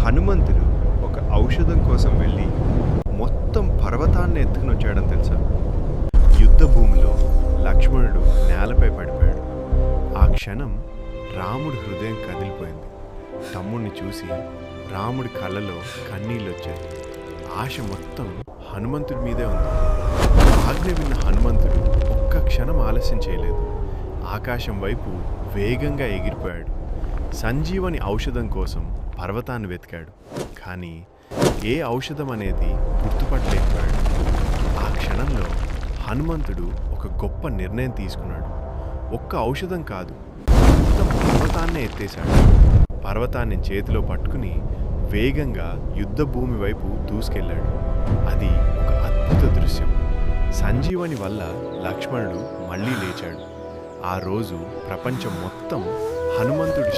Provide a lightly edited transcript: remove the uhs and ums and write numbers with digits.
హనుమంతుడు ఒక ఔషధం కోసం వెళ్ళి మొత్తం పర్వతాన్ని ఎత్తుకుని వచ్చాడని తెలుసా? యుద్ధ భూమిలో లక్ష్మణుడు నేలపై పడిపోయాడు. ఆ క్షణం రాముడి హృదయం కదిలిపోయింది. తమ్ముడిని చూసి రాముడి కళ్ళలో కన్నీళ్ళు వచ్చాయి. ఆశ మొత్తం హనుమంతుడి మీదే ఉంది. ఆజ్ఞ విన్న హనుమంతుడు ఒక్క క్షణం ఆలస్యం చేయలేదు. ఆకాశం వైపు వేగంగా ఎగిరిపోయాడు. సంజీవని ఔషధం కోసం పర్వతాన్ని వెతికాడు. కానీ ఏ ఔషధం అనేది గుర్తుపట్టలేకపోయాడు. ఆ క్షణంలో హనుమంతుడు ఒక గొప్ప నిర్ణయం తీసుకున్నాడు. ఒక్క ఔషధం కాదు, మొత్తం పర్వతాన్నే ఎత్తేశాడు. పర్వతాన్ని చేతిలో పట్టుకుని వేగంగా యుద్ధ భూమి వైపు దూసుకెళ్ళాడు. అది ఒక అద్భుత దృశ్యం. సంజీవని వల్ల లక్ష్మణుడు మళ్ళీ లేచాడు. ఆ రోజు ప్రపంచం మొత్తం హనుమంతుడి